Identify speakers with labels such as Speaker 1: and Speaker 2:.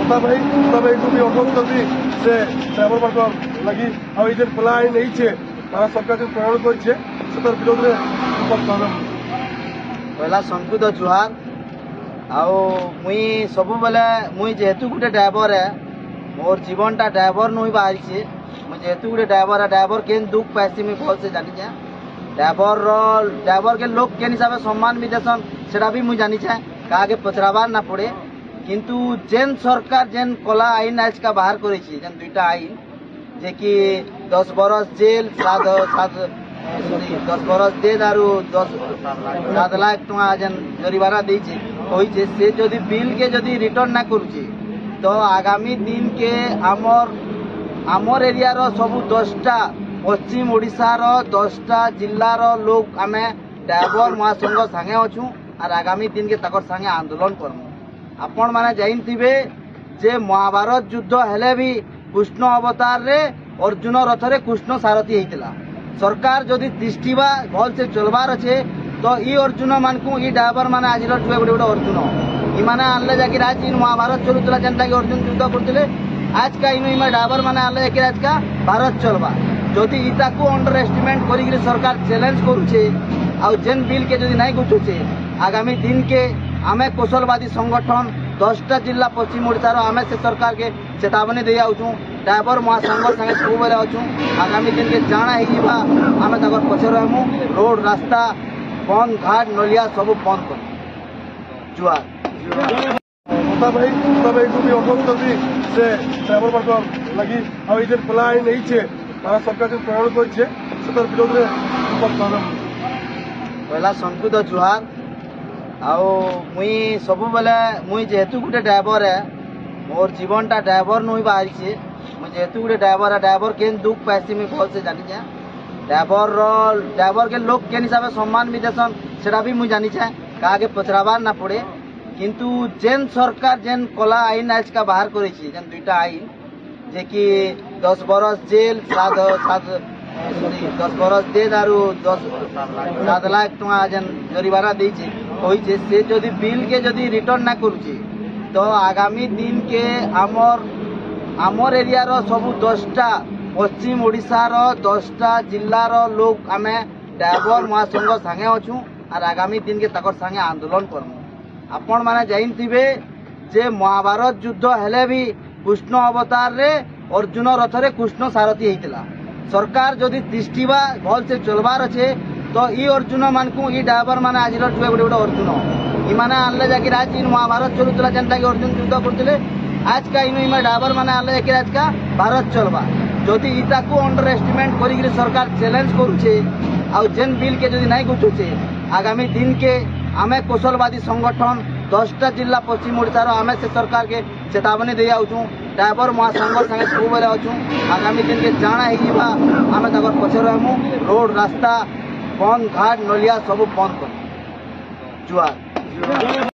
Speaker 1: मोता भाई को भी अनुरोध करती से ड्राइवर मान लगी आ खोला आईन नहीं भारत सरकार जो प्रणयन कर विरोध में
Speaker 2: पहला संकुद जुहार मुई सब बेले मुई जेहेतु गोटे ड्राइवर है मोर जीवन टा ड्राइवर नु बाहरी मुझे जेहेतु गोटे ड्राइवर केन दुख पासी मुझे भल से जानी छे ड्राइवर के लोग केन हिसाब से सम्मान भी देसन सेटा भी मुझे जानी छे कागे पचराबार ना पड़े किंतु जेन सरकार जेन कला आईन आज का बाहर करी जेन दुईटा आईन जे कि 10 बरस जेल 10 बरस जेल आरु 7 लाख टका जेन जरिमाना देछे कहिछे से जदि बिल के जदि रिटर्न ना करूछे तो आगामी दिन के आमर एरिया रो सब 10टा पश्चिम ओडिशा रो 10टा जिल्ला रो लोग आमे ड्राइवर महासंघ संगे अछु और आगामी दिन के तकर संगे आंदोलन करमु। आपण माने जानिथिबे जे महाभारत युद्ध हेले भी कृष्ण अवतार रे अर्जुन रथ रे कृष्ण सारथी हेतिला सरकार जदि तिष्ठिबा भल से चलबार अच्छे तो ई अर्जुन मान को ई ड्राइवर माने आज गोटे गोटे अर्जुन ई माने आनले जाकि आज महाभारत चलुतला जेनटा कि अर्जुन युद्ध करथिले आज का इनो इमा ड्राइवर माने आनले जाकि आज का भारत चलबा जदि इता को अंडर एस्टिमेट करी सरकार चैलेंज करूछे आ जेन बिल के जदि नहीं गुछुछे आगामी दिन के आमे कौशलवादी संगठन 10टा जिला पश्चिम ओडिशा आमे से सरकार के चेतावनी दे आउछु ड्राइवर महासंघ संगे सब बेले अच्छु आगामी दिन के जाना है आमे तकर पछे रहमु रोड रास्ता बंद घाट नलिया सब बंद कर जुआर
Speaker 1: मोता भाई को भी अनुरोध करती से ड्राइवर मान लगी आ खोला आईन नहीं भारत सरकार जो प्रणयन कर विरोध में
Speaker 2: पहला संकुद जुहार मुई सब बेले मुई जेहेतु गोटे ड्राइवर है मोर जीवन टा ड्राइवर नु बाहरी मुझे जेहेतु गोटे ड्राइवर केन दुख पासी मुझे भल से जानी छे ड्राइवर के लोग केन हिसाब से सम्मान भी देसन सेटा भी मुझे जानी छे कागे पचराबार ना पड़े किंतु जेन सरकार जेन कला आईन आज का बाहर करी जेन दुईटा आईन जे कि 10 बरस जेल 10 बरस जेल आरु 7 लाख टका जेन जरिमाना देछे कहिछे से जदि बिल के जदि रिटर्न ना करूछे तो आगामी दिन के आमर एरिया रो सब 10टा पश्चिम ओडिशा रो 10टा जिल्ला रो लोग आमे ड्राइवर महासंघ संगे अछु और आगामी दिन के तकर संगे आंदोलन करमु। आपण माने जानिथिबे जे महाभारत युद्ध हेले भी कृष्ण अवतार रे अर्जुन रथ रे कृष्ण सारथी हेतिला सरकार जदि तिष्ठिबा भल से चलबार अच्छे तो ई अर्जुन मान को ई ड्राइवर माने आज गोटे गोटे अर्जुन ई माने आनले जाकि आज महाभारत चलुतला जेनटा कि अर्जुन युद्ध करथिले आज का इनो इमा ड्राइवर माने आनले जाकि आज का भारत चलबा जदि इता को अंडर एस्टिमेट करी सरकार चैलेंज करूछे आ जेन बिल के जदि नहीं गुछुछे आगामी दिन के आमे कौशलवादी संगठन 10टा जिला पश्चिम ओडिशा आमे से सरकार के चेतावनी दे आउछु ड्राइवर महासंघ संगे सब बेले अच्छु आगामी दिन के जाना है आमे तकर पछे रहमु रोड रास्ता बंद घाट नलिया सब बंद कर जुआर।